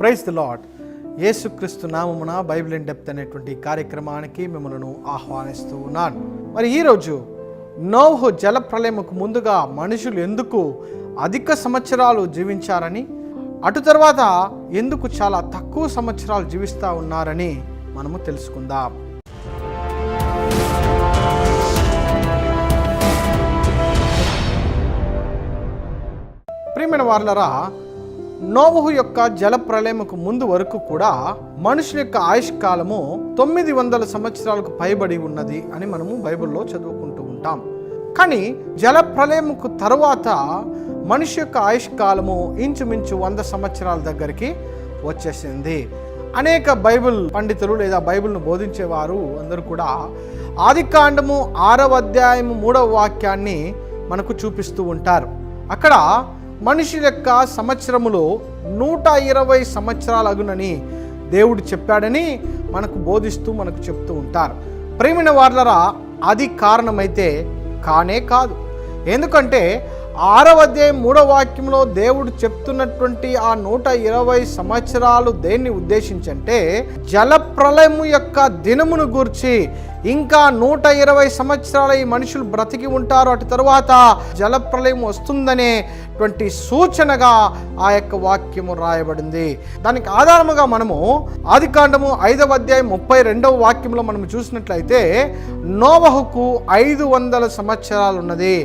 Praise the lord. యేసుక్రీస్తు నామమున Bible in depth అనేటువంటి కార్యక్రమానికి మిమ్మల్ని ఆహ్వానిస్తూ ఉన్నాను. మరి ఈరోజు నోహు జల ప్రళయముకు ముందుగా మనుషులు ఎందుకు అధిక సంవత్సరాలు జీవించారని, అటు తర్వాత ఎందుకు చాలా తక్కువ సంవత్సరాలు జీవిస్తూ ఉన్నారని మనము తెలుసుకుందాం. ప్రియమైన వారలారా, నోవహు యొక్క జల ప్రళయముకు ముందు వరకు కూడా మనుషుల యొక్క ఆయుష్కాలము 900 సంవత్సరాలకు పైబడి ఉన్నది అని మనము బైబిల్లో చదువుకుంటూ ఉంటాం. కానీ జల ప్రళయముకు తరువాత మనిషి యొక్క ఆయుష్కాలము ఇంచుమించు 100 సంవత్సరాల దగ్గరికి వచ్చేసింది. అనేక బైబిల్ పండితులు లేదా బైబిల్ను బోధించేవారు అందరూ కూడా ఆదికాండము 6వ అధ్యాయము 3వ వాక్యాన్ని మనకు చూపిస్తూ ఉంటారు. అక్కడ మనిషి యొక్క సంవత్సరములో 120 సంవత్సరాలు అగునని దేవుడు చెప్పాడని మనకు బోధిస్తూ మనకు చెప్తూ ఉంటారు. ప్రియమైన వారలారా, అది కారణమైతే కానే కాదు. ఎందుకంటే 6వ అధ్యాయం 3వ వాక్యంలో దేవుడు చెప్తున్నటువంటి ఆ 120 సంవత్సరాలు దేన్ని ఉద్దేశించంటే జల ప్రళయము యొక్క దినమును గూర్చి ఇంకా 120 సంవత్సరాలు ఈ మనుషులు బ్రతికి ఉంటారు, అటు తరువాత జల ప్రళయం వస్తుందనేటువంటి సూచనగా ఆ యొక్క వాక్యము రాయబడింది. దానికి ఆధారముగా మనము ఆదికాండము 5వ అధ్యాయం 32వ వాక్యంలో మనము చూసినట్లయితే నోవహుకు 500 సంవత్సరాలు ఉన్నది.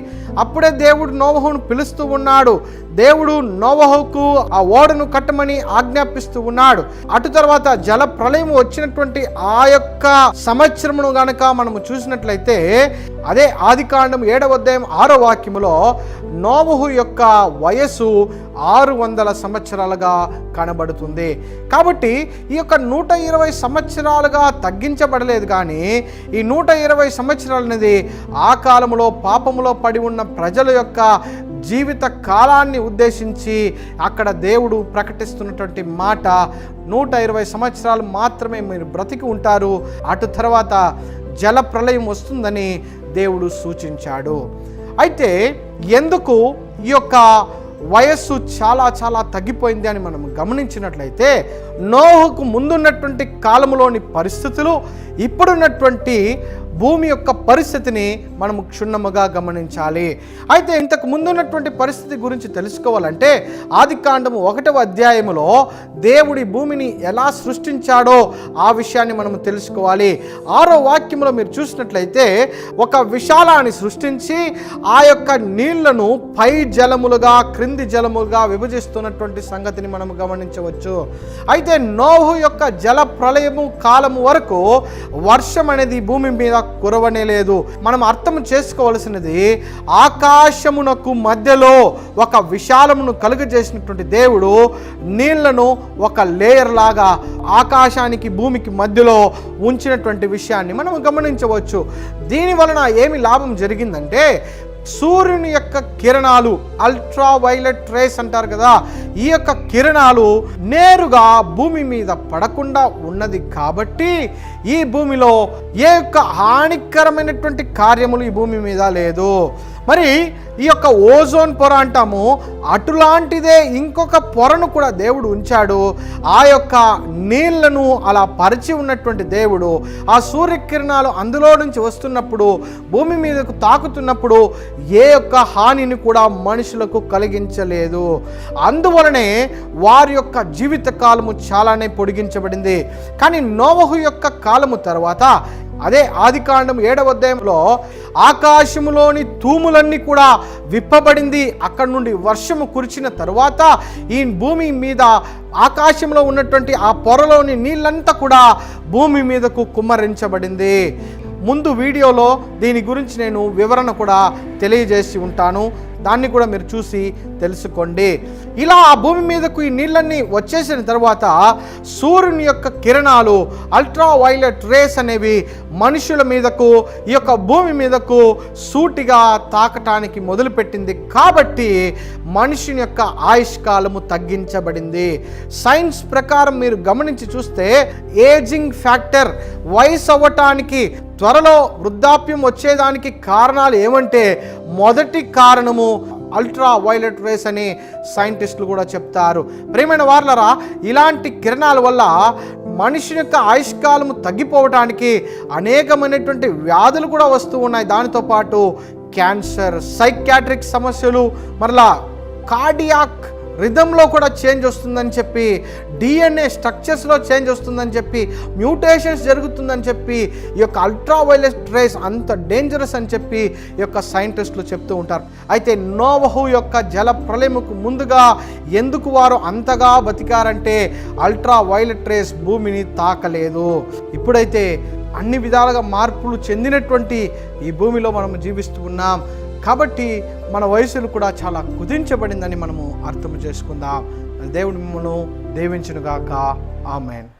అప్పుడే దేవుడు నోవహును పిలుస్తూ ఉన్నాడు. దేవుడు నోవహుకు ఆ ఓడను కట్టమని ఆజ్ఞాపిస్తూ ఉన్నాడు. అటు తర్వాత జల ప్రళయం వచ్చినటువంటి ఆ యొక్క సంవత్సరమును గనక మనము చూసినట్లయితే అదే ఆదికాండం 7వ అధ్యాయం 6వ వాక్యములో నోవహు యొక్క వయస్సు 600 సంవత్సరాలుగా కనబడుతుంది. కాబట్టి ఈ యొక్క 120 సంవత్సరాలుగా తగ్గించబడలేదు. కానీ ఈ 120 సంవత్సరాలు అనేది ఆ కాలంలో పాపములో పడి ఉన్న ప్రజల యొక్క జీవిత కాలాన్ని ఉద్దేశించి అక్కడ దేవుడు ప్రకటిస్తున్నటువంటి మాట, 120 సంవత్సరాలు మాత్రమే మీరు బ్రతికి ఉంటారు, అటు తర్వాత జల ప్రళయం వస్తుందని దేవుడు సూచించాడు. అయితే ఎందుకు ఈ యొక్క వయస్సు చాలా తగ్గిపోయింది అని మనం గమనించినట్లయితే నోహుకు ముందున్నటువంటి కాలంలోని పరిస్థితులు ఇప్పుడున్నటువంటి భూమి యొక్క పరిస్థితిని మనము క్షుణ్ణముగా గమనించాలి. అయితే ఇంతకు ముందున్నటువంటి పరిస్థితి గురించి తెలుసుకోవాలంటే ఆదికాండము 1వ అధ్యాయములో దేవుడి భూమిని ఎలా సృష్టించాడో ఆ విషయాన్ని మనము తెలుసుకోవాలి. 6వ వాక్యంలో మీరు చూసినట్లయితే ఒక విశాలాన్ని సృష్టించి ఆ యొక్క నీళ్లను పై జలములుగా క్రింది జలములుగా విభజిస్తున్నటువంటి సంగతిని మనం గమనించవచ్చు. అయితే నోహు యొక్క జల ప్రళయము కాలము వరకు వర్షం అనేది భూమి మీద కురవనే లేదు. మనం అర్థం చేసుకోవలసినది, ఆకాశమునకు మధ్యలో ఒక విశాలమును కలుగజేసినటువంటి దేవుడు నీళ్లను ఒక లేయర్ లాగా ఆకాశానికి భూమికి మధ్యలో ఉంచినటువంటి విషయాన్ని మనం గమనించవచ్చు. దీని వలన ఏమి లాభం జరిగిందంటే సూర్యుని యొక్క కిరణాలు, అల్ట్రా వైలెట్ రేస్ అంటారు కదా, ఈ యొక్క కిరణాలు నేరుగా భూమి మీద పడకుండా ఉన్నది. కాబట్టి ఈ భూమిలో ఏ యొక్క హానికరమైనటువంటి కార్యములు ఈ భూమి మీద లేదు. మరి ఈ యొక్క ఓజోన్ పొర అంటాము, అటులాంటిదే ఇంకొక పొరను కూడా దేవుడు ఉంచాడు. ఆ యొక్క నీళ్లను అలా పరిచి ఉన్నటువంటి దేవుడు ఆ సూర్యకిరణాలు అందులో నుంచి వస్తున్నప్పుడు భూమి మీదకు తాకుతున్నప్పుడు ఏ యొక్క హానిని కూడా మనుషులకు కలిగించలేదు. అందువలనే వారి యొక్క జీవిత కాలము చాలానే పొడిగించబడింది. కానీ నోవహు యొక్క కాలము తర్వాత అదే ఆదికాండం 7వ అధ్యాయంలో ఆకాశములోని తూములన్నీ కూడా విప్పబడింది. అక్కడి నుండి వర్షము కురిచిన తరువాత ఈ భూమి మీద ఆకాశంలో ఉన్నటువంటి ఆ పొరలోని నీళ్ళంతా కూడా భూమి మీదకు కుమ్మరించబడింది. ముందు వీడియోలో దీని గురించి నేను వివరణ కూడా తెలియజేసి ఉంటాను, దాన్ని కూడా మీరు చూసి తెలుసుకోండి. ఇలా ఆ భూమి మీదకు ఈ నీళ్ళన్నీ వచ్చేసిన తర్వాత సూర్యుని యొక్క కిరణాలు, అల్ట్రా వైలెట్ రేస్ అనేవి మనుషుల మీదకు, ఈ యొక్క భూమి మీదకు సూటిగా తాకటానికి మొదలుపెట్టింది. కాబట్టి మనుషుని యొక్క ఆయుష్కాలము తగ్గించబడింది. సైన్స్ ప్రకారం మీరు గమనించి చూస్తే ఏజింగ్ ఫ్యాక్టర్, వయసు అవ్వటానికి, త్వరలో వృద్ధాప్యం వచ్చేదానికి కారణాలు ఏమంటే మొదటి కారణము అల్ట్రా వైలెట్ రేస్ అని సైంటిస్టులు కూడా చెప్తారు. ప్రియమైన వారలారా, ఇలాంటి కిరణాల వల్ల మనిషి యొక్క ఆయుష్కాలము తగ్గిపోవటానికి అనేకమైనటువంటి వ్యాధులు కూడా వస్తూ ఉన్నాయి. దానితో పాటు క్యాన్సర్, సైకియాట్రిక్ సమస్యలు, మరలా కార్డియాక్ రిథంలో కూడా చేంజ్ వస్తుందని చెప్పి, DNA స్ట్రక్చర్స్లో చేంజ్ వస్తుందని చెప్పి, మ్యూటేషన్స్ జరుగుతుందని చెప్పి, ఈ యొక్క అల్ట్రా వైలెట్ రేస్ అంత డేంజరస్ అని చెప్పి ఈ యొక్క సైంటిస్టులు చెప్తూ ఉంటారు. అయితే నోవహు యొక్క జల ప్రళయముకు ముందుగా ఎందుకు వారు అంతగా బతికారంటే అల్ట్రా వైలెట్ రేస్ భూమిని తాకలేదు. ఇప్పుడైతే అన్ని విధాలుగా మార్పులు చెందినటువంటి ఈ భూమిలో మనం జీవిస్తూ ఉన్నాం కాబట్టి మన వయసులు కూడా చాలా కుదించబడిందని మనము అర్థం చేసుకుందాం. దేవుడు మిమ్మల్ని దీవించునుగాక. ఆమేన్.